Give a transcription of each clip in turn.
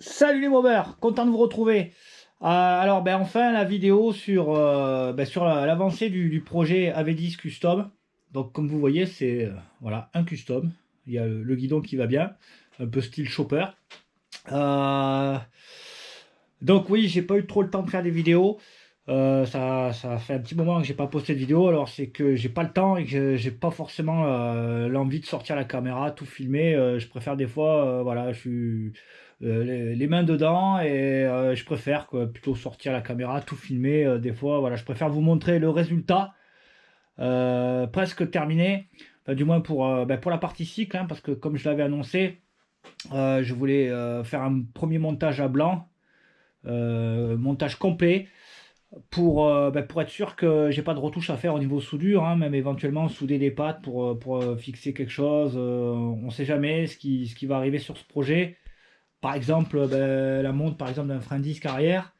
Salut les movers, content de vous retrouver. Alors enfin la vidéo sur, sur l'avancée du projet AV10 Custom. Donc comme vous voyez c'est voilà un custom. Il y a le guidon qui va bien, un peu style chopper. Euh, donc oui, j'ai pas eu trop le temps de faire des vidéos. Ça fait un petit moment que j'ai pas posté de vidéo. Alors c'est que j'ai pas le temps et que j'ai pas forcément l'envie de sortir la caméra, tout filmer. Je préfère des fois, voilà, je suis les mains dedans et je préfère quoi, plutôt sortir la caméra, tout filmer. Des fois, voilà, je préfère vous montrer le résultat presque terminé. Enfin, du moins pour la partie cycle, hein, parce que comme je l'avais annoncé, je voulais faire un premier montage à blanc, montage complet pour être sûr que j'ai pas de retouches à faire au niveau soudure, hein, même éventuellement souder des pattes pour fixer quelque chose. On sait jamais ce qui va arriver sur ce projet. Par exemple, la monte par exemple d'un frein disque arrière,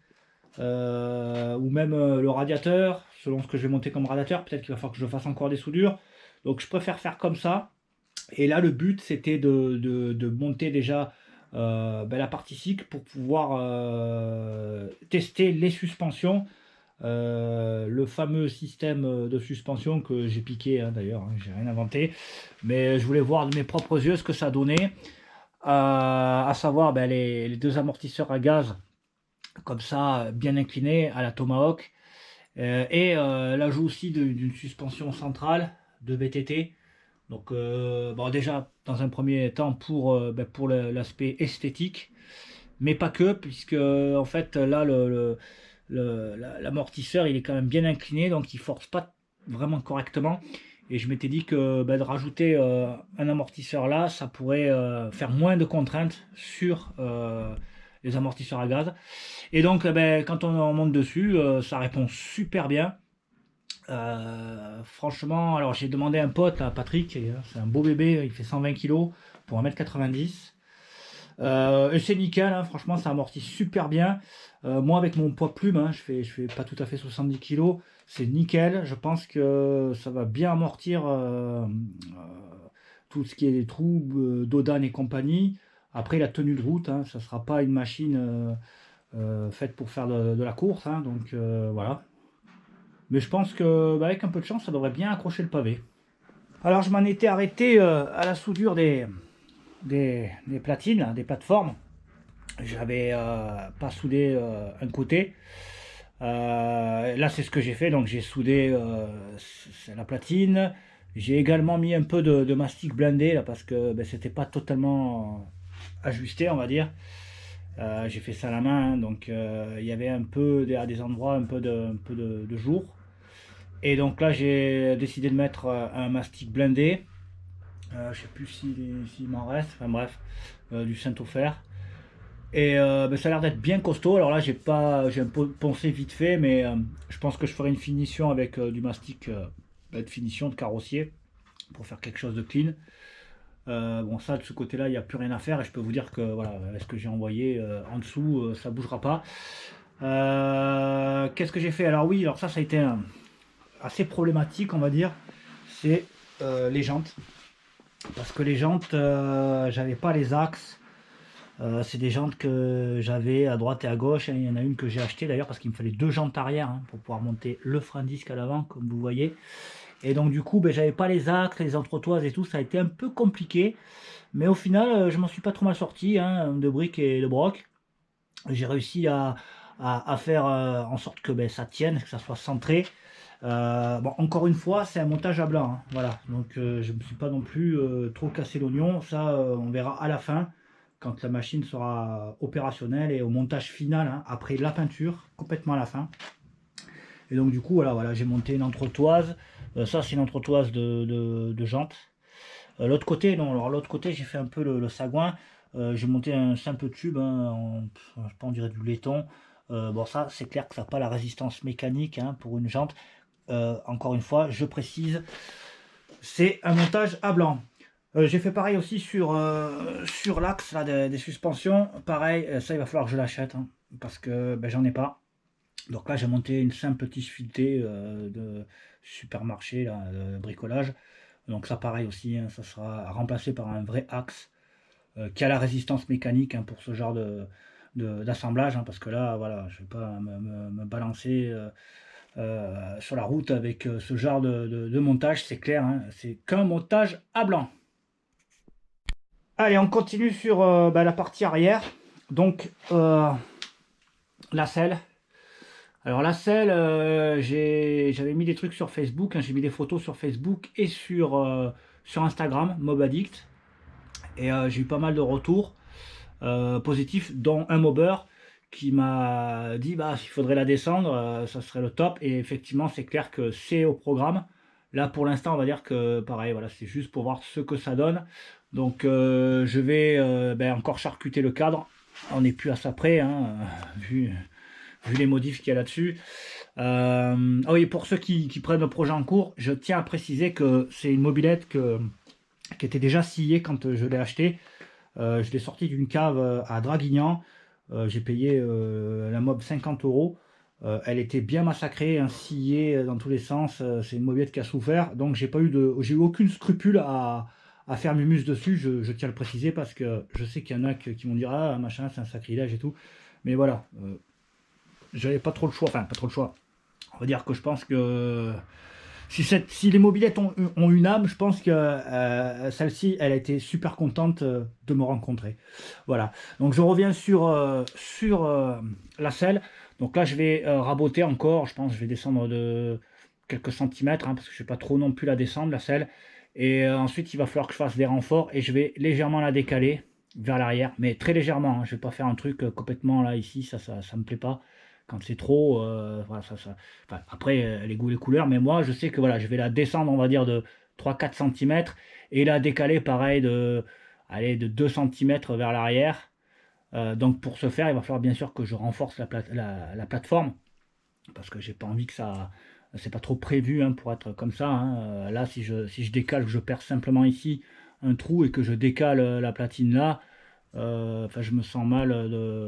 ou même le radiateur, selon ce que je vais monter comme radiateur, peut-être qu'il va falloir que je fasse encore des soudures. Donc je préfère faire comme ça. Et là, le but, c'était de monter déjà la partie cycle pour pouvoir tester les suspensions. Le fameux système de suspension que j'ai piqué, hein, d'ailleurs, hein, j'ai rien inventé. Mais je voulais voir de mes propres yeux ce que ça donnait. À savoir les deux amortisseurs à gaz, comme ça, bien inclinés à la Tomahawk. Et l'ajout aussi d'une suspension centrale de VTT. Donc, bon, déjà, dans un premier temps, pour l'aspect esthétique, mais pas que, puisque en fait, là, l'amortisseur, il est quand même bien incliné, donc il force pas vraiment correctement. Et je m'étais dit que de rajouter un amortisseur là, ça pourrait faire moins de contraintes sur les amortisseurs à gaz. Et donc, quand on monte dessus, ça répond super bien. Franchement, alors j'ai demandé à un pote, à Patrick, c'est un beau bébé, il fait 120 kg pour 1,90 m. Et c'est nickel, hein, franchement ça amortit super bien. Moi avec mon poids plume, hein, je fais pas tout à fait 70 kg, c'est nickel. Je pense que ça va bien amortir tout ce qui est des trous d'Odan et compagnie. Après la tenue de route, hein, ça sera pas une machine faite pour faire de la course, hein, donc voilà. Mais je pense que avec un peu de chance, ça devrait bien accrocher le pavé. Alors je m'en étais arrêté à la soudure des platines, hein, des plateformes. J'avais pas soudé un côté. Là c'est ce que j'ai fait, donc j'ai soudé la platine. J'ai également mis un peu de mastic blindé là, parce que c'était pas totalement ajusté, on va dire. J'ai fait ça à la main, hein, donc il y avait un peu à des endroits un peu de jour. Et donc là j'ai décidé de mettre un mastic blindé. Je sais plus s'il m'en reste, enfin bref, du Saint-Ofer. Et ça a l'air d'être bien costaud. Alors là, j'ai un peu poncé vite fait, mais je pense que je ferai une finition avec du mastic de finition de carrossier pour faire quelque chose de clean. Bon, ça de ce côté-là, il n'y a plus rien à faire et je peux vous dire que voilà, avec ce que j'ai envoyé en dessous, ça bougera pas. Qu'est-ce que j'ai fait? Alors oui, alors ça a été assez problématique, on va dire. C'est les jantes, parce que les jantes, j'avais pas les axes. C'est des jantes que j'avais à droite et à gauche. Il y en a une que j'ai achetée d'ailleurs parce qu'il me fallait deux jantes arrière, hein, pour pouvoir monter le frein disque à l'avant, comme vous voyez. Et donc du coup, j'avais pas les axes, les entretoises et tout. Ça a été un peu compliqué. Mais au final, je m'en suis pas trop mal sorti, hein, de briques et de broc. J'ai réussi à faire en sorte que ça tienne, que ça soit centré. Bon, encore une fois, c'est un montage à blanc, hein, voilà. Donc je ne me suis pas non plus trop cassé l'oignon. Ça, on verra à la fin, quand la machine sera opérationnelle et au montage final, hein, après la peinture, complètement à la fin. Et donc du coup, voilà, j'ai monté une entretoise. Ça, c'est une entretoise de jantes. L'autre côté, non. Alors l'autre côté, j'ai fait un peu le sagouin. J'ai monté un simple tube, hein, je sais pas, on dirait du laiton. Bon, ça, c'est clair que ça n'a pas la résistance mécanique, hein, pour une jante. Encore une fois, je précise, c'est un montage à blanc. J'ai fait pareil aussi sur l'axe des suspensions. Pareil, ça il va falloir que je l'achète, hein, parce que j'en ai pas. Donc là j'ai monté une simple tige filetée de supermarché, là, de bricolage. Donc ça pareil aussi, hein, ça sera remplacé par un vrai axe qui a la résistance mécanique, hein, pour ce genre d'assemblage, hein, parce que là, voilà, je vais pas me balancer sur la route avec ce genre de montage, c'est clair, hein, c'est qu'un montage à blanc. Allez, on continue sur la partie arrière. Donc, la selle. Alors la selle, j'avais mis des trucs sur Facebook, hein, j'ai mis des photos sur Facebook et sur Instagram, Mob Addict. Et j'ai eu pas mal de retours positifs, dont un mobber qui m'a dit bah il faudrait la descendre, ça serait le top. Et effectivement, c'est clair que c'est au programme. Là pour l'instant, on va dire que pareil, voilà, c'est juste pour voir ce que ça donne. Donc je vais encore charcuter le cadre. On n'est plus à ça près, hein, vu les modifs qu'il y a là-dessus. Ah oui, pour ceux qui prennent le projet en cours, je tiens à préciser que c'est une mobilette qui était déjà sciée quand je l'ai acheté. Je l'ai sorti d'une cave à Draguignan. J'ai payé la mob 50 €. Elle était bien massacrée, hein, sciée dans tous les sens. C'est une mobilette qui a souffert. Donc j'ai eu aucun scrupule à faire mumus dessus. Je tiens à le préciser parce que je sais qu'il y en a qui vont dire ah machin, c'est un sacrilège et tout. Mais voilà, j'avais pas trop le choix. Enfin, pas trop le choix. On va dire que je pense que si les mobilettes ont une âme, je pense que celle-ci, elle a été super contente de me rencontrer. Voilà. Donc je reviens sur la selle. Donc là, je vais raboter encore. Je pense que je vais descendre de quelques centimètres, hein, parce que je ne vais pas trop non plus la descendre, la selle. Et ensuite, il va falloir que je fasse des renforts et je vais légèrement la décaler vers l'arrière, mais très légèrement, hein. Je ne vais pas faire un truc complètement là, ici, ça me plaît pas. Quand c'est trop, voilà, enfin, après, les goûts, les couleurs, mais moi, je sais que voilà, je vais la descendre, on va dire, de 3-4 cm et la décaler, pareil, allez, de 2 cm vers l'arrière. Donc, pour ce faire, il va falloir bien sûr que je renforce la plateforme parce que j'ai pas envie que ça. C'est pas trop prévu, hein, pour être comme ça, hein. Là, si je décale, que je perce simplement ici un trou et que je décale la platine là, enfin, je me sens mal.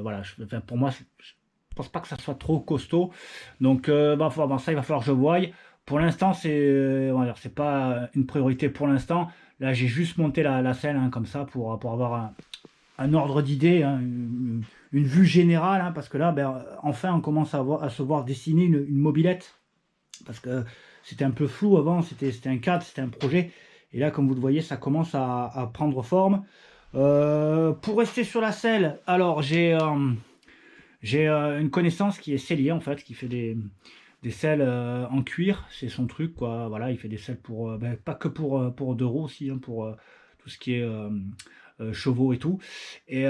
Voilà, enfin, pour moi, je pense pas que ça soit trop costaud. Donc, ça, il va falloir que je voie. Pour l'instant, c'est pas une priorité pour l'instant. Là, j'ai juste monté la selle, hein, comme ça pour avoir un ordre d'idée, hein, une vue générale, hein, parce que là, enfin, on commence à se voir dessiner une mobilette. Parce que c'était un peu flou avant, c'était un cadre, c'était un projet. Et là, comme vous le voyez, ça commence à prendre forme. Pour rester sur la selle, alors j'ai une connaissance qui est sellier, en fait, qui fait des selles en cuir. C'est son truc, quoi. Voilà, il fait des selles pour, pas que pour deux roues aussi, hein, pour tout ce qui est chevaux et tout. Et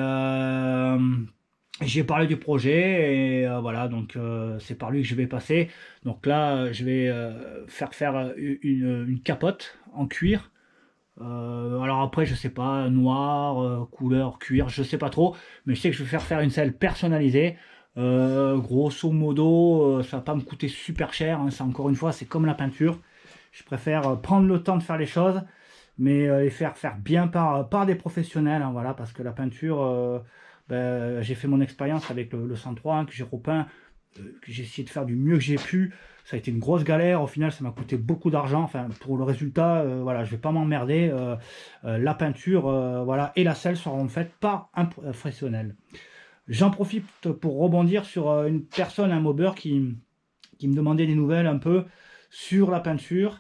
j'ai parlé du projet et voilà, donc c'est par lui que je vais passer. Donc là, je vais faire une capote en cuir. Alors après, je sais pas, noir, couleur, cuir, je sais pas trop, mais je sais que je vais faire une selle personnalisée. Grosso modo, ça va pas me coûter super cher, hein, ça encore une fois, c'est comme la peinture. Je préfère prendre le temps de faire les choses, mais les faire bien par des professionnels, hein, voilà, parce que la peinture, j'ai fait mon expérience avec le 103, hein, que j'ai repeint, que j'ai essayé de faire du mieux que j'ai pu. Ça a été une grosse galère, au final ça m'a coûté beaucoup d'argent. Enfin, pour le résultat, voilà, je vais pas m'emmerder. La peinture, voilà, et la selle seront faites par un professionnel. J'en profite pour rebondir sur une personne, un mobber qui me demandait des nouvelles un peu sur la peinture.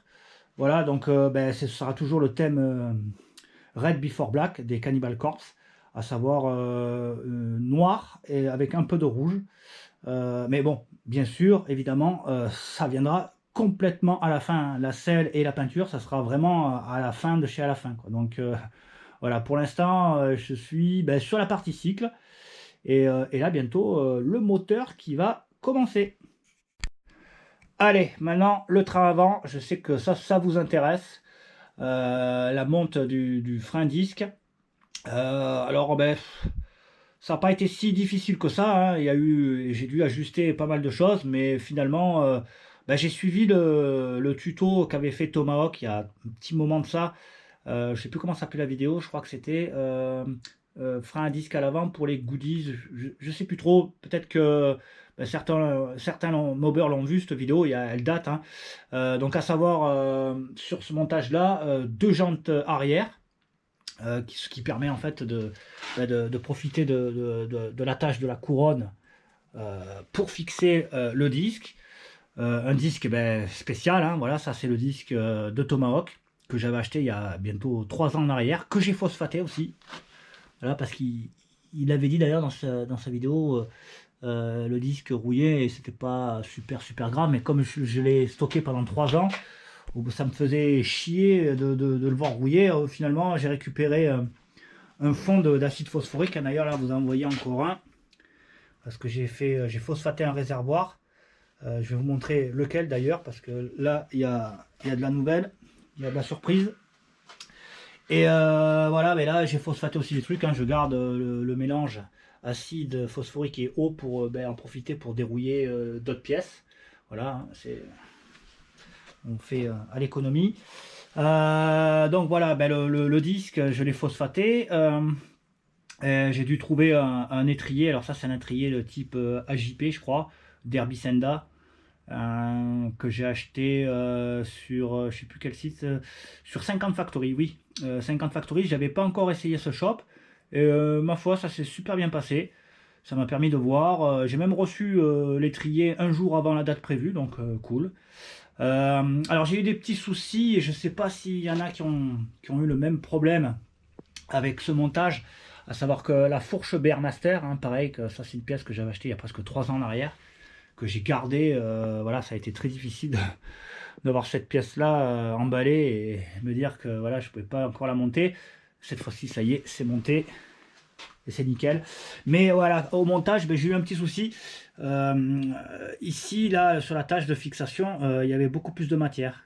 Voilà, donc ce sera toujours le thème Red Before Black des Cannibal Corpse, à savoir noir et avec un peu de rouge. Mais bon, bien sûr, évidemment, ça viendra complètement à la fin. La selle et la peinture, ça sera vraiment à la fin de chez à la fin, quoi. Donc voilà, pour l'instant, je suis sur la partie cycle. Et là, bientôt, le moteur qui va commencer. Allez, maintenant, le train avant. Je sais que ça vous intéresse. La monte du frein disque. Alors, ça n'a pas été si difficile que ça, hein. J'ai dû ajuster pas mal de choses, mais finalement, j'ai suivi le tuto qu'avait fait Tomahawk il y a un petit moment de ça. Je ne sais plus comment s'appelait la vidéo, je crois que c'était frein à disque à l'avant pour les goodies. Je ne sais plus trop, peut-être que certains mobbers l'ont vu cette vidéo, elle date, hein. Donc à savoir, sur ce montage-là, deux jantes arrière. ce qui permet en fait de profiter de l'attache de la couronne pour fixer le disque. Un disque spécial, hein, voilà, ça c'est le disque de Tomahawk que j'avais acheté il y a bientôt 3 ans en arrière, que j'ai phosphaté aussi. Voilà, parce qu'il avait dit d'ailleurs dans sa vidéo le disque rouillé et c'était pas super grave, mais comme je l'ai stocké pendant 3 ans, ça me faisait chier de le voir rouiller. Finalement, j'ai récupéré un fond d'acide phosphorique. D'ailleurs, là, vous en voyez encore un parce que j'ai phosphaté un réservoir. Je vais vous montrer lequel d'ailleurs, parce que là, il y a de la nouvelle, il y a de la surprise. Et voilà, mais là, j'ai phosphaté aussi des trucs. Hein. Je garde le mélange acide phosphorique et eau pour en profiter pour dérouiller d'autres pièces. Voilà, hein, on fait à l'économie. Donc voilà, le disque, je l'ai phosphaté. J'ai dû trouver un étrier. Alors ça, c'est un étrier de type AJP, je crois, Derby Senda, que j'ai acheté sur, je sais plus quel site, sur 50 Factory, oui. 50 Factory, j'avais pas encore essayé ce shop. Et ma foi, ça s'est super bien passé. Ça m'a permis de voir. J'ai même reçu l'étrier un jour avant la date prévue, donc cool. Alors j'ai eu des petits soucis et je sais pas s'il y en a qui ont eu le même problème avec ce montage, à savoir que la fourche Bearmaster, hein, pareil, que ça c'est une pièce que j'avais achetée il y a presque 3 ans en arrière, que j'ai gardée, voilà, ça a été très difficile d'avoir cette pièce là emballée et me dire que voilà, je pouvais pas encore la monter. Cette fois-ci ça y est, c'est monté et c'est nickel. Mais voilà, au montage, j'ai eu un petit souci. Ici, là, sur la tâche de fixation, il y avait beaucoup plus de matière.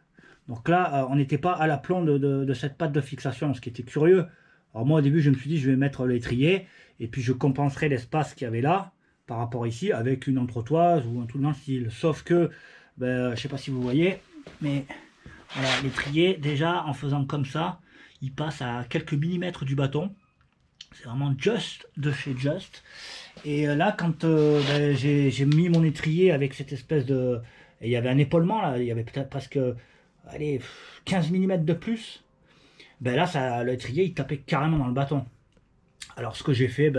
Donc là, on n'était pas à l'aplomb de cette patte de fixation, ce qui était curieux. Alors moi, au début, je me suis dit, je vais mettre l'étrier, et puis je compenserai l'espace qu'il y avait là, par rapport ici, avec une entretoise ou un truc dans le style. Sauf que, je ne sais pas si vous voyez, mais voilà, l'étrier, déjà, en faisant comme ça, il passe à quelques millimètres du bâton. C'est vraiment Just de chez Just. Et là, quand j'ai mis mon étrier avec cette espèce de... Et il y avait un épaulement, là, il y avait peut-être presque allez, 15 mm de plus. Là, l'étrier, il tapait carrément dans le bâton. Alors, ce que j'ai fait,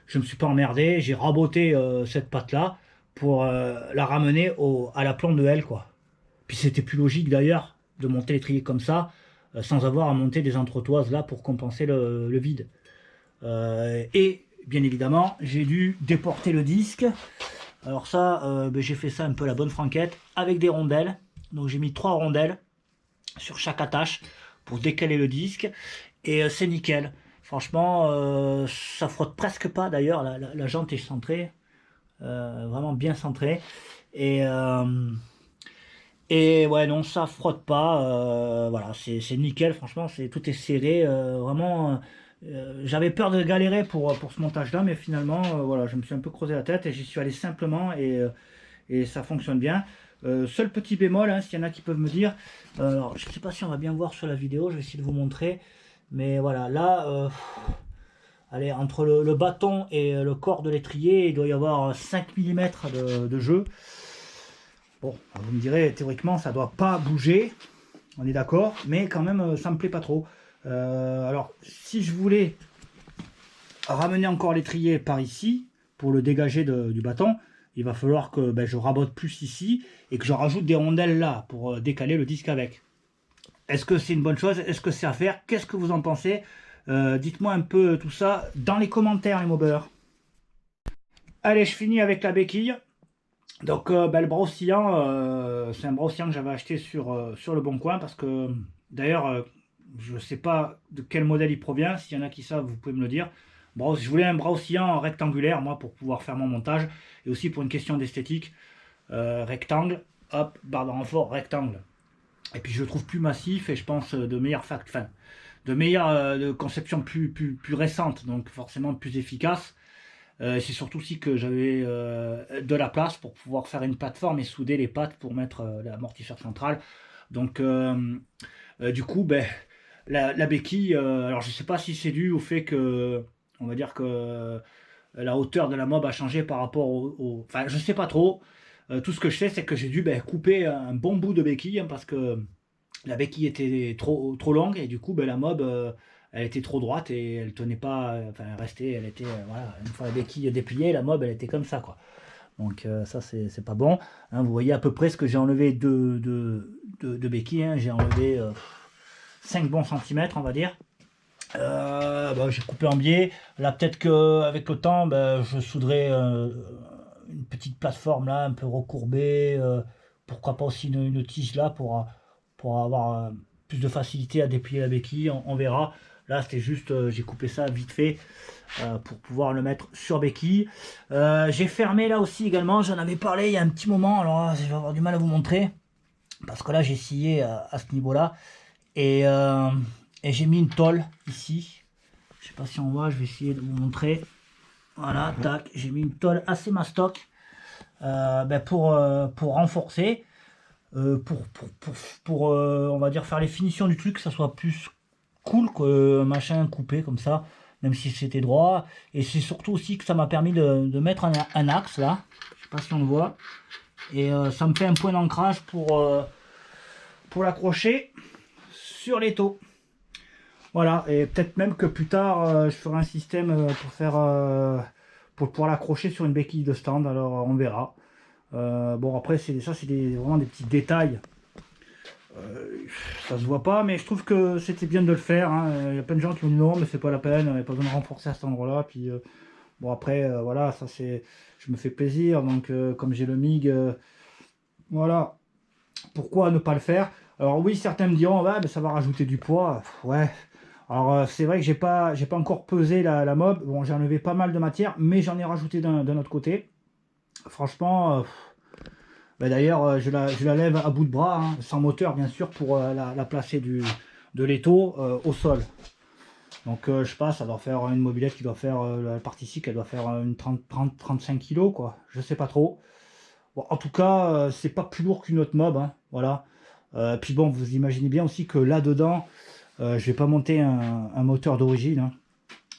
je me suis pas emmerdé. J'ai raboté cette patte-là pour la ramener à l'aplomb de L, quoi. Puis c'était plus logique, d'ailleurs, de monter l'étrier comme ça, sans avoir à monter des entretoises là pour compenser le vide. Et bien évidemment, j'ai dû déporter le disque. Alors ça, j'ai fait ça un peu à la bonne franquette avec des rondelles. Donc j'ai mis 3 rondelles sur chaque attache pour décaler le disque. Et c'est nickel. Franchement, ça frotte presque pas. D'ailleurs, la jante est centrée. Vraiment bien centrée. Et ouais, non, ça frotte pas. Voilà, c'est nickel. Franchement, tout est serré. Vraiment... j'avais peur de galérer pour ce montage là, mais finalement voilà, je me suis un peu creusé la tête et j'y suis allé simplement et ça fonctionne bien. Seul petit bémol, hein, s'il y en a qui peuvent me dire, alors je ne sais pas si on va bien voir sur la vidéo, je vais essayer de vous montrer, mais voilà, là allez, entre le bâton et le corps de l'étrier, il doit y avoir 5 mm de jeu. Bon, vous me direz, théoriquement ça doit pas bouger, on est d'accord, mais quand même ça me plaît pas trop. Alors, si je voulais ramener encore l'étrier par ici, pour le dégager du bâton, il va falloir que je rabote plus ici, et que je rajoute des rondelles là, pour décaler le disque avec. Est-ce que c'est une bonne chose? Est-ce que c'est à faire? Qu'est-ce que vous en pensez? Dites-moi un peu tout ça dans les commentaires, les mobbers. Allez, je finis avec la béquille. Donc, le bras oscillant, c'est un bras oscillant que j'avais acheté sur le Bon Coin, parce que, d'ailleurs... je ne sais pas de quel modèle il provient. S'il y en a qui savent, vous pouvez me le dire. Je voulais un bras oscillant rectangulaire, moi, pour pouvoir faire mon montage. Et aussi pour une question d'esthétique. Rectangle, hop, barre de renfort, rectangle. Et puis je le trouve plus massif et je pense de meilleure de conception plus récente. Donc forcément plus efficace. C'est surtout aussi que j'avais de la place pour pouvoir faire une plateforme et souder les pattes pour mettre l'amortisseur central. Donc du coup, la béquille, alors je sais pas si c'est dû au fait que, on va dire que la hauteur de la mob a changé par rapport enfin je sais pas trop. Tout ce que je sais, c'est que j'ai dû couper un bon bout de béquille, hein, parce que la béquille était trop longue et du coup la mob elle était trop droite et elle tenait pas, enfin elle restait, elle était, voilà, une fois la béquille dépliée, la mob elle était comme ça quoi. Donc ça c'est pas bon. Hein, vous voyez à peu près ce que j'ai enlevé de béquilles, hein. J'ai enlevé 5 bons centimètres on va dire. J'ai coupé en biais. Là peut-être qu'avec le temps je souderai une petite plateforme là un peu recourbée. Pourquoi pas aussi une tige là pour avoir plus de facilité à déplier la béquille, on verra. Là c'était juste, j'ai coupé ça vite fait pour pouvoir le mettre sur béquille. J'ai fermé là aussi également, j'en avais parlé il y a un petit moment, alors là, je vais avoir du mal à vous montrer, parce que là j'ai scié à ce niveau là, et j'ai mis une tôle ici, je sais pas si on voit, je vais essayer de vous montrer. Voilà, tac, j'ai mis une tôle assez mastoc pour renforcer. On va dire faire les finitions du truc, que ça soit plus cool que machin coupé comme ça, même si c'était droit. Et c'est surtout aussi que ça m'a permis de mettre un axe là, je sais pas si on le voit, et ça me fait un point d'ancrage pour l'accrocher sur l'étau. Voilà, et peut-être même que plus tard je ferai un système pour pouvoir l'accrocher sur une béquille de stand, alors on verra. Bon après c'est vraiment des petits détails, ça se voit pas, mais je trouve que c'était bien de le faire, hein. Il y a plein de gens qui ont dit non mais c'est pas la peine, il n'y a pas besoin de renforcer à cet endroit là, puis bon après voilà, ça c'est, je me fais plaisir, donc comme j'ai le MIG, voilà, pourquoi ne pas le faire. Alors oui, certains me diront ouais, mais ça va rajouter du poids, ouais. Alors c'est vrai que j'ai pas encore pesé la mob, bon j'ai enlevé pas mal de matière, mais j'en ai rajouté d'un autre côté. Franchement, d'ailleurs je la lève à bout de bras, hein, sans moteur bien sûr, pour la placer de l'étau au sol. Donc je passe, ça doit faire une mobilette qui doit faire, la partie ici, qu'elle doit faire une 30-35 kg quoi, je sais pas trop. Bon, en tout cas, c'est pas plus lourd qu'une autre mob, hein, voilà. Puis bon, vous imaginez bien aussi que là-dedans, je vais pas monter un moteur d'origine, hein.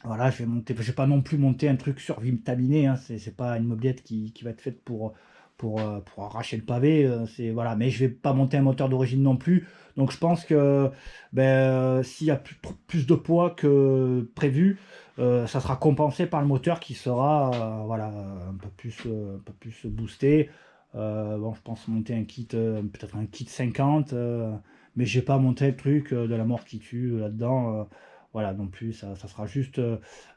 Voilà, je vais pas non plus monter un truc survitaminé, hein. C'est pas une mobilette qui va être faite pour arracher le pavé, voilà. Mais je vais pas monter un moteur d'origine non plus. Donc je pense que s'il y a plus de poids que prévu, ça sera compensé par le moteur qui sera voilà, un peu plus boosté. Bon, je pense monter un kit, peut-être un kit 50, mais j'ai pas monté le truc de la mort qui tue là-dedans. Voilà, non plus, ça sera juste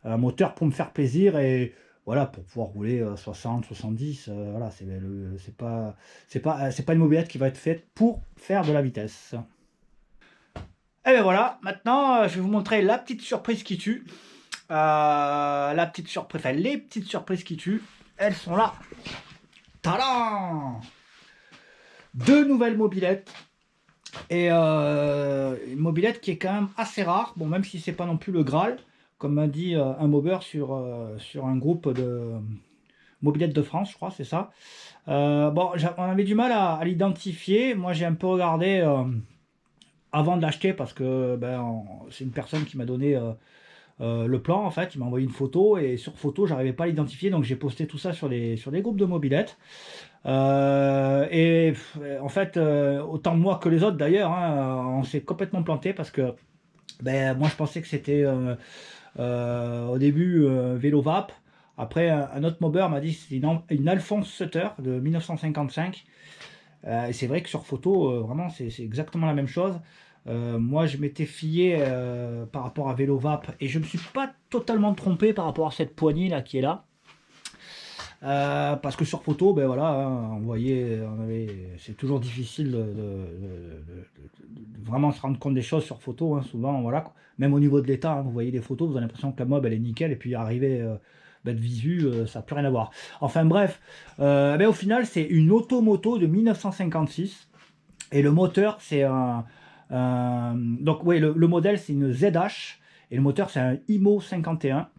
un moteur pour me faire plaisir, et voilà, pour pouvoir rouler 60, 70. Voilà, c'est pas une mobilette qui va être faite pour faire de la vitesse. Et bien voilà, maintenant je vais vous montrer la petite surprise qui tue. La petite surprise, enfin les petites surprises qui tuent, elles sont là. Tadam! Deux nouvelles mobilettes. Et une mobilette qui est quand même assez rare, bon, même si c'est pas non plus le Graal, comme m'a dit un mobber sur un groupe de mobilettes de France, je crois, c'est ça. Bon, on avait du mal à l'identifier. Moi j'ai un peu regardé avant de l'acheter, parce que c'est une personne qui m'a donné le plan, en fait. Il m'a envoyé une photo, et sur photo j'arrivais pas à l'identifier, donc j'ai posté tout ça sur des groupes de mobilettes. En fait, autant moi que les autres d'ailleurs, hein, on s'est complètement planté, parce que moi je pensais que c'était au début vélo vape. Après un autre mobber m'a dit que c'était une Alphonse Sutter de 1955. Et c'est vrai que sur photo vraiment c'est exactement la même chose. Moi je m'étais fié par rapport à vélo vape, et je me suis pas totalement trompé par rapport à cette poignée là qui est là. Parce que sur photo, voilà, hein, on voyait, c'est toujours difficile de vraiment se rendre compte des choses sur photo, hein, souvent, voilà, quoi. Même au niveau de l'état, hein, vous voyez les photos, vous avez l'impression que la mob elle est nickel, et puis arrivé de visu, ça n'a plus rien à voir. Enfin bref, au final c'est une automoto de 1956, et le moteur c'est donc oui, le modèle c'est une ZH, et le moteur c'est un IMO 51.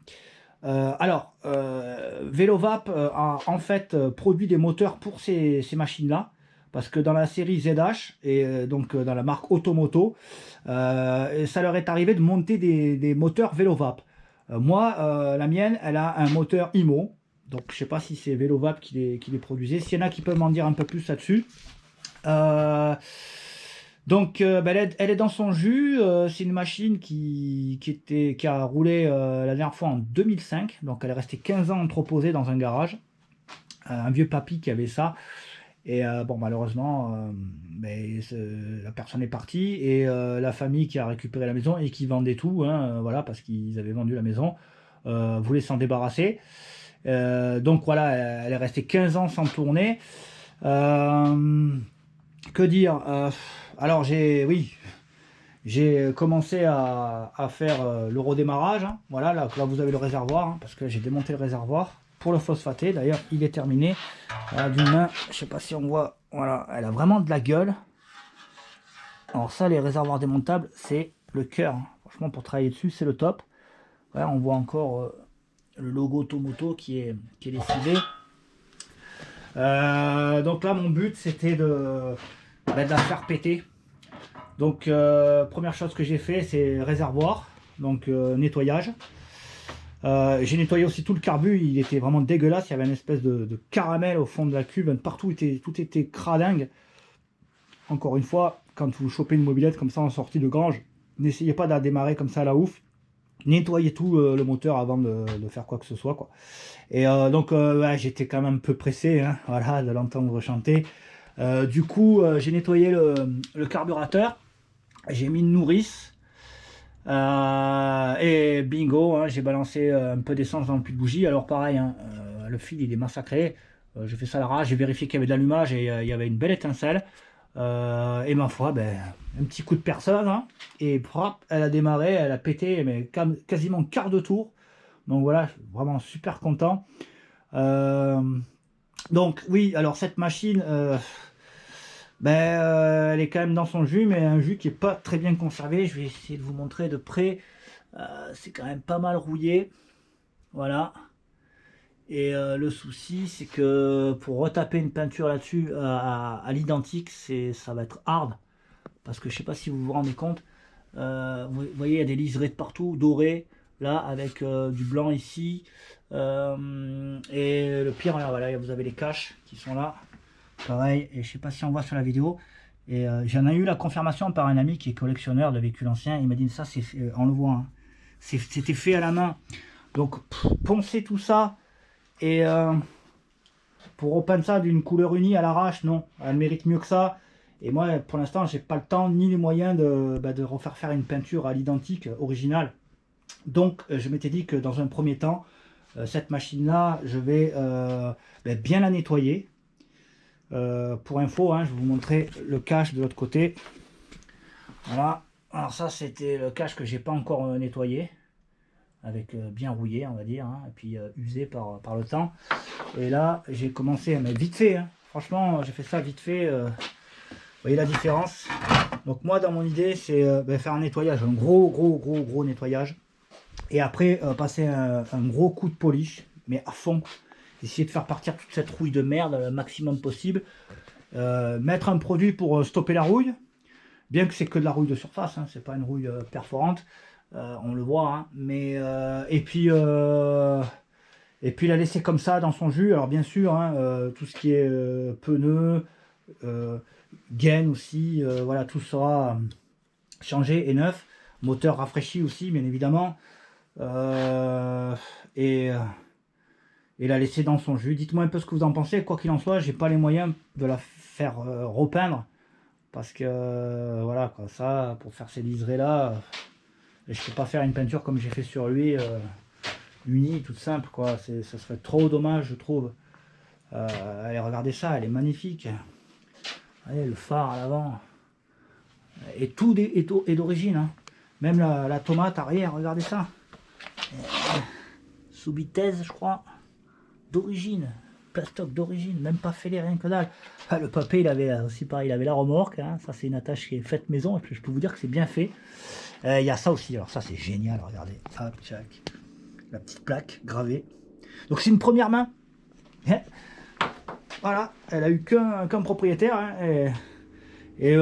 Velovap a en fait produit des moteurs pour ces machines-là, parce que dans la série ZH, et donc dans la marque Automoto, ça leur est arrivé de monter des moteurs Velovap. Moi, la mienne, elle a un moteur IMO, donc je sais pas si c'est Velovap qui les produisait. S'il y en a qui peuvent m'en dire un peu plus là-dessus. Donc elle est dans son jus. C'est une machine qui a roulé la dernière fois en 2005. Donc elle est restée 15 ans entreposée dans un garage. Un vieux papy qui avait ça. Et bon, malheureusement, la personne est partie. Et la famille qui a récupéré la maison et qui vendait tout, hein, voilà, parce qu'ils avaient vendu la maison, voulait s'en débarrasser. Donc voilà, elle est restée 15 ans sans tourner. Que dire, alors j'ai commencé à faire le redémarrage, hein. Voilà, là vous avez le réservoir, hein, parce que j'ai démonté le réservoir pour le phosphaté. D'ailleurs il est terminé. Voilà, d'une main, je sais pas si on voit, voilà, elle a vraiment de la gueule. Alors ça, les réservoirs démontables, c'est le cœur, hein. Franchement, pour travailler dessus, c'est le top. Voilà, on voit encore le logo Tomoto qui est dessiné. Donc là, mon but, c'était de la faire péter. Donc première chose que j'ai fait, c'est réservoir, donc nettoyage. J'ai nettoyé aussi tout le carbu, il était vraiment dégueulasse, il y avait une espèce de caramel au fond de la cuve, partout tout était cradingue. Encore une fois, quand vous chopez une mobilette comme ça en sortie de grange, n'essayez pas de la démarrer comme ça à la ouf. Nettoyez tout le moteur avant de faire quoi que ce soit, quoi. Et donc ouais, j'étais quand même un peu pressé, hein, voilà, de l'entendre chanter. Du coup j'ai nettoyé le carburateur, j'ai mis une nourrice et bingo, hein, j'ai balancé un peu d'essence dans le puits de bougie. Alors pareil, hein, le fil il est massacré. J'ai fait ça à l'arrache, j'ai vérifié qu'il y avait de l'allumage et il y avait une belle étincelle. Et ma foi, un petit coup de personne, hein, et hop, elle a démarré, elle a pété, mais quasiment quart de tour. Donc voilà, vraiment super content. Donc oui, alors cette machine, elle est quand même dans son jus, mais un jus qui est pas très bien conservé. Je vais essayer de vous montrer de près. C'est quand même pas mal rouillé, voilà. Et le souci, c'est que pour retaper une peinture là-dessus à l'identique, ça va être hard. Parce que je sais pas si vous vous rendez compte, vous voyez, il y a des liserés de partout, dorés, là, avec du blanc ici. Et le pire, là, voilà, vous avez les caches qui sont là. Pareil, et je sais pas si on voit sur la vidéo. Et j'en ai eu la confirmation par un ami qui est collectionneur de véhicules anciens. Il m'a dit, ça, on le voit, hein, c'était fait à la main. Donc, poncer tout ça. Et pour repeindre ça d'une couleur unie à l'arrache, non, elle mérite mieux que ça. Et moi, pour l'instant, j'ai pas le temps ni les moyens de refaire faire une peinture à l'identique originale. Donc, je m'étais dit que dans un premier temps, cette machine-là, je vais bien la nettoyer. Pour info, hein, je vais vous montrer le cache de l'autre côté. Voilà. Alors ça, c'était le cache que j'ai pas encore nettoyé. Avec bien rouillé, on va dire, hein, et puis usé par le temps. Et là j'ai commencé, mais vite fait, hein. Franchement j'ai fait ça vite fait. Vous voyez la différence. Donc moi dans mon idée c'est faire un nettoyage, un gros nettoyage, et après passer un gros coup de polish, mais à fond, essayer de faire partir toute cette rouille de merde le maximum possible, mettre un produit pour stopper la rouille, bien que c'est que de la rouille de surface, hein, c'est pas une rouille perforante. On le voit, hein, mais et puis la laisser comme ça dans son jus. Alors bien sûr, hein, tout ce qui est pneus, gaine aussi, voilà, tout sera changé et neuf. Moteur rafraîchi aussi, bien évidemment, et la laisser dans son jus. Dites-moi un peu ce que vous en pensez. Quoi qu'il en soit, j'ai pas les moyens de la faire repeindre, parce que voilà quoi, ça pour faire ces liserés là. Et je peux pas faire une peinture comme j'ai fait sur lui, unie, toute simple, quoi. Ça serait trop dommage, je trouve. Allez, regardez ça, elle est magnifique. Allez, le phare à l'avant. Et tout est d'origine, hein. Même la tomate arrière, regardez ça. Subitez, je crois. D'origine. Plastoc d'origine, même pas fêlé, rien que dalle. Ah, le papier, il avait aussi pareil, il avait la remorque, hein. Ça, c'est une attache qui est faite maison, et puis je peux vous dire que c'est bien fait. Il y a ça aussi, alors ça c'est génial, regardez, hop, tchac, la petite plaque gravée. Donc c'est une première main, voilà, elle a eu qu'un propriétaire, hein, et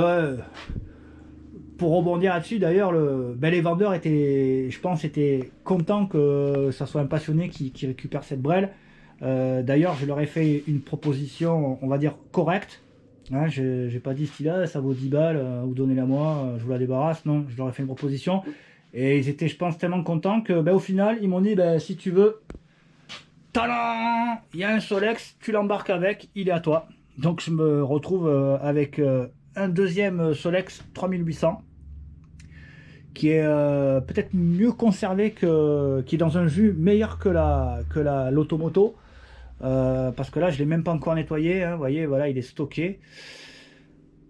pour rebondir là-dessus, d'ailleurs, les vendeurs étaient, je pense, étaient contents que ça soit un passionné qui récupère cette brêle. D'ailleurs, je leur ai fait une proposition, on va dire, correcte. Hein, j'ai pas dit style ça vaut 10 balles, vous donnez-la moi, je vous la débarrasse. Non, je leur ai fait une proposition. Et ils étaient, je pense, tellement contents que au final, ils m'ont dit si tu veux, tadam, il y a un Solex, tu l'embarques avec, il est à toi. Donc je me retrouve avec un deuxième Solex 3800 qui est peut-être mieux conservé qui est dans un jus meilleur que l'Automoto. Parce que là, je l'ai même pas encore nettoyé. Hein, vous voyez, voilà, il est stocké.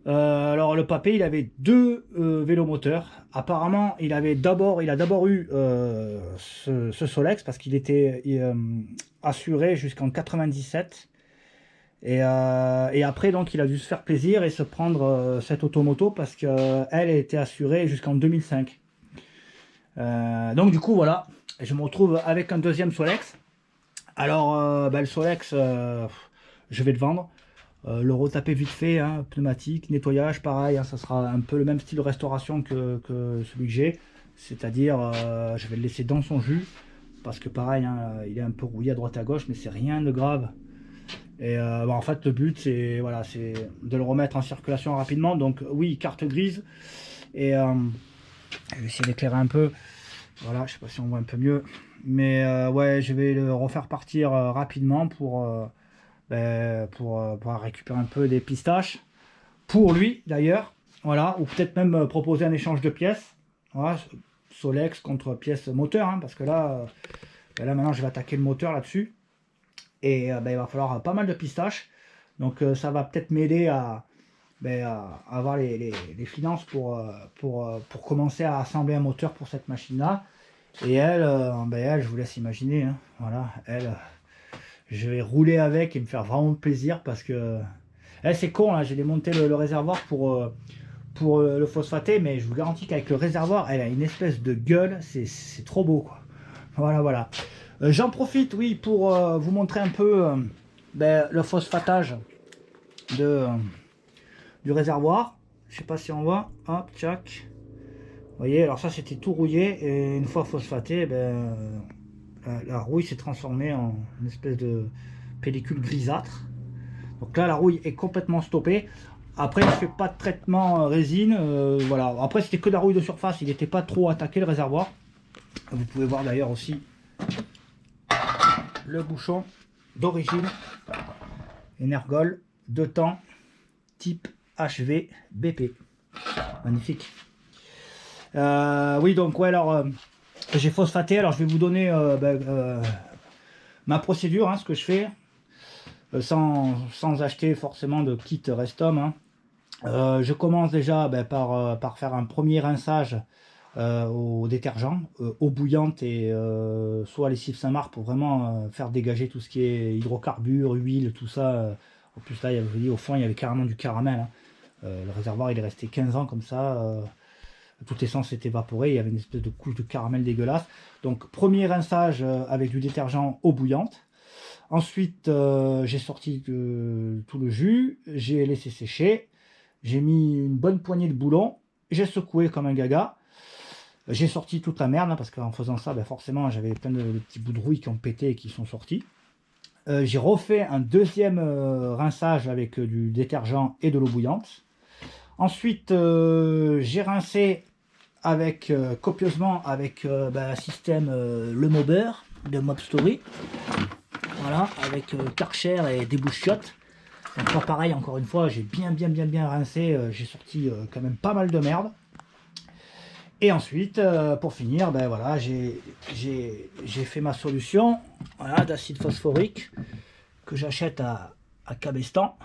Alors le papé, il avait deux vélomoteurs. Apparemment, il a d'abord eu ce Solex parce qu'il était assuré jusqu'en 97. Et après, donc, il a dû se faire plaisir et se prendre cette Automoto parce qu'elle était assurée jusqu'en 2005. Donc du coup, voilà, je me retrouve avec un deuxième Solex. Alors, le Solex, je vais le vendre. Le retaper vite fait, hein, pneumatique, nettoyage, pareil, hein, ça sera un peu le même style de restauration que celui que j'ai. C'est-à-dire, je vais le laisser dans son jus. Parce que pareil, hein, il est un peu rouillé à droite à gauche, mais c'est rien de grave. Et en fait, le but, c'est voilà, de le remettre en circulation rapidement. Donc oui, carte grise. Et je vais essayer d'éclairer un peu. Voilà, je sais pas si on voit un peu mieux. Mais ouais, je vais le refaire partir rapidement pour récupérer un peu des pistaches. Pour lui, d'ailleurs. Voilà, ou peut-être même proposer un échange de pièces. Voilà, Solex contre pièces moteur. Hein, parce que là, là, maintenant, je vais attaquer le moteur là-dessus. Et il va falloir pas mal de pistaches. Donc ça va peut-être m'aider à avoir les finances pour commencer à assembler un moteur pour cette machine-là. Et elle, elle, je vous laisse imaginer. Hein, voilà, elle, je vais rouler avec et me faire vraiment plaisir parce que... Elle, c'est con, là, j'ai démonté le réservoir pour le phosphaté, mais je vous garantis qu'avec le réservoir, elle a une espèce de gueule, c'est trop beau, quoi. Voilà, voilà. J'en profite, oui, pour vous montrer un peu le phosphatage du réservoir. Je sais pas si on voit. Hop, tchac. Vous voyez, alors ça c'était tout rouillé et une fois phosphaté, la rouille s'est transformée en une espèce de pellicule grisâtre. Donc là, la rouille est complètement stoppée. Après, je fais pas de traitement résine. Voilà. Après, c'était que de la rouille de surface. Il n'était pas trop attaqué le réservoir. Vous pouvez voir d'ailleurs aussi le bouchon d'origine Energol 2 temps type HV BP. Magnifique. Oui, donc ouais, alors j'ai phosphaté. Alors je vais vous donner ma procédure, hein, ce que je fais sans acheter forcément de kit Restom. Hein. Je commence déjà par faire un premier rinçage au détergent, eau bouillante et soit lessive Saint-Marc pour vraiment faire dégager tout ce qui est hydrocarbures, huile, tout ça. En plus là, je vous dis, au fond il y avait carrément du caramel. Hein. Le réservoir il est resté 15 ans comme ça. Toute l'essence s'est évaporée, il y avait une espèce de couche de caramel dégueulasse. Donc premier rinçage avec du détergent eau bouillante. Ensuite j'ai sorti tout le jus, j'ai laissé sécher, j'ai mis une bonne poignée de boulons, j'ai secoué comme un gaga. J'ai sorti toute la merde, hein, parce qu'en faisant ça, forcément, j'avais plein de petits bouts de rouille qui ont pété et qui sont sortis. J'ai refait un deuxième rinçage avec du détergent et de l'eau bouillante. Ensuite, j'ai rincé copieusement avec un système Le Mobber de Mobstory. Voilà, avec Karcher et des bouchiottes. Donc là, pareil, encore une fois, j'ai bien rincé. J'ai sorti quand même pas mal de merde. Et ensuite, pour finir, voilà, j'ai fait ma solution, voilà, d'acide phosphorique que j'achète à Cabestan.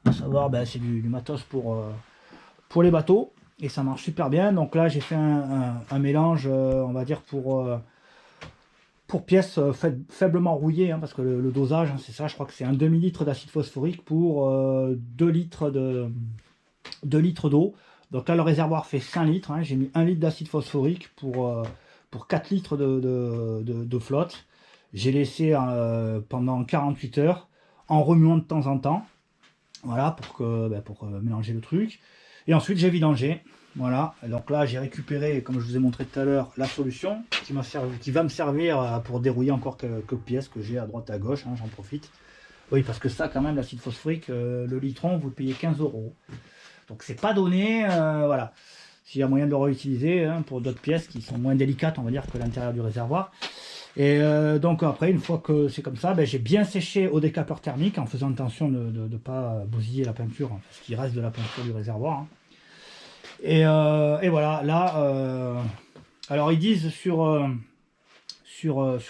À savoir, c'est du matos pour les bateaux et ça marche super bien. Donc là, j'ai fait un mélange, on va dire pour pièces faiblement rouillées, hein, parce que le dosage, hein, c'est ça. Je crois que c'est un demi-litre d'acide phosphorique pour 2 litres d'eau. Donc là, le réservoir fait 5 litres. Hein. J'ai mis 1 litre d'acide phosphorique pour 4 litres de flotte. J'ai laissé pendant 48 heures en remuant de temps en temps. Voilà, pour mélanger le truc. Et ensuite, j'ai vidangé. Voilà. Et donc là, j'ai récupéré, comme je vous ai montré tout à l'heure, la solution qui va me servir pour dérouiller encore quelques pièces que j'ai à droite à gauche. Hein, j'en profite. Oui, parce que ça, quand même, l'acide phosphorique, le litron, vous le payez 15 €. Donc, c'est pas donné, voilà. S'il y a moyen de le réutiliser hein, pour d'autres pièces qui sont moins délicates, on va dire, que l'intérieur du réservoir. Et donc, après, une fois que c'est comme ça, ben, j'ai bien séché au décapeur thermique en faisant attention de ne pas bousiller la peinture, hein, parce qu'il reste de la peinture du réservoir. Hein. Et voilà, là, alors ils disent sur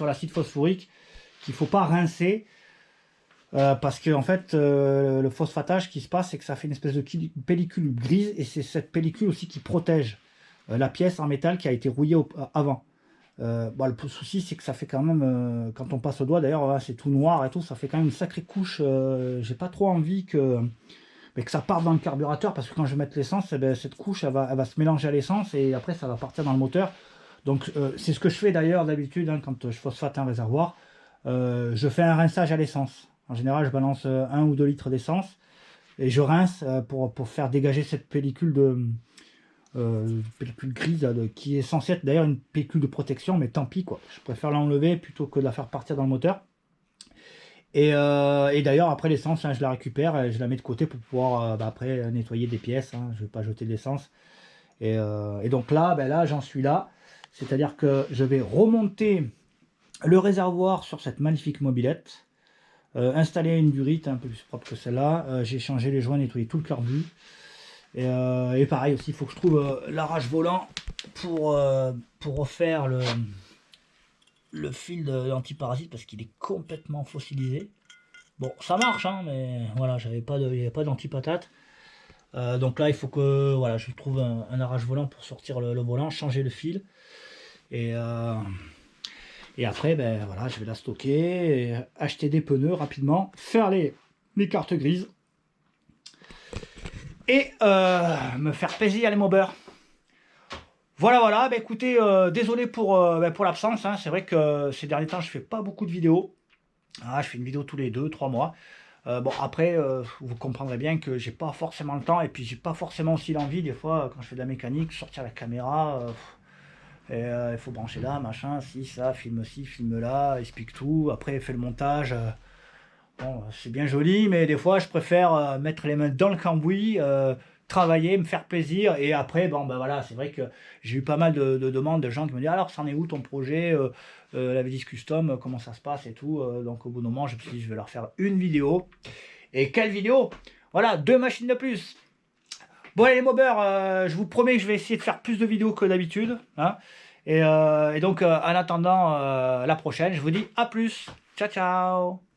l'acide phosphorique qu'il ne faut pas rincer. Parce que en fait, le phosphatage qui se passe, c'est que ça fait une espèce de pellicule grise, et c'est cette pellicule aussi qui protège la pièce en métal qui a été rouillée avant. Bon, le souci, c'est que ça fait quand même, quand on passe au doigt, d'ailleurs, c'est tout noir et tout, ça fait quand même une sacrée couche. J'ai pas trop envie que ça parte dans le carburateur, parce que quand je vais mettre l'essence, eh ben, cette couche, elle va se mélanger à l'essence, et après, ça va partir dans le moteur. Donc, c'est ce que je fais d'ailleurs d'habitude, hein, quand je phosphate un réservoir. Je fais un rinçage à l'essence. En général, je balance 1 ou 2 litres d'essence et je rince pour faire dégager cette pellicule pellicule grise qui est censée être d'ailleurs une pellicule de protection, mais tant pis quoi. Je préfère l'enlever plutôt que de la faire partir dans le moteur. Et d'ailleurs, après l'essence, hein, je la récupère et je la mets de côté pour pouvoir après nettoyer des pièces. Hein. Je ne vais pas jeter de l'essence. Et donc là, là j'en suis là. C'est-à-dire que je vais remonter le réservoir sur cette magnifique mobilette. Installer une durite un peu plus propre que celle-là. J'ai changé les joints, nettoyé tout le carbu. Et pareil aussi, il faut que je trouve l'arrache volant pour refaire le fil d'antiparasite parce qu'il est complètement fossilisé. Bon, ça marche, hein, mais voilà, il n'y avait pas d'antipatate. Donc là, il faut que voilà, je trouve un arrache volant pour sortir le volant, changer le fil. Et après, voilà, je vais la stocker, acheter des pneus rapidement, faire mes cartes grises et me faire plaisir les mobbers. Voilà, écoutez, désolé pour l'absence, hein. C'est vrai que ces derniers temps, je fais pas beaucoup de vidéos. Je fais une vidéo tous les 2-3 mois. Bon, après, vous comprendrez bien que j'ai pas forcément le temps, et puis j'ai pas forcément aussi l'envie, des fois, quand je fais de la mécanique, sortir la caméra. Et il faut brancher là, machin, si, ça, filme ci, filme là, explique tout, après fait le montage. Bon, c'est bien joli, mais des fois je préfère mettre les mains dans le cambouis, travailler, me faire plaisir, et après, bon, voilà, c'est vrai que j'ai eu pas mal de demandes de gens qui me disent alors, c'en est où ton projet, la V10 Custom, comment ça se passe et tout. Donc au bout d'un moment, je me suis dit, je vais leur faire une vidéo. Et quelle vidéo? Voilà, 2 machines de plus. Bon allez les mobbers, je vous promets que je vais essayer de faire plus de vidéos que d'habitude. Hein. Et donc en attendant la prochaine, je vous dis à plus. Ciao ciao.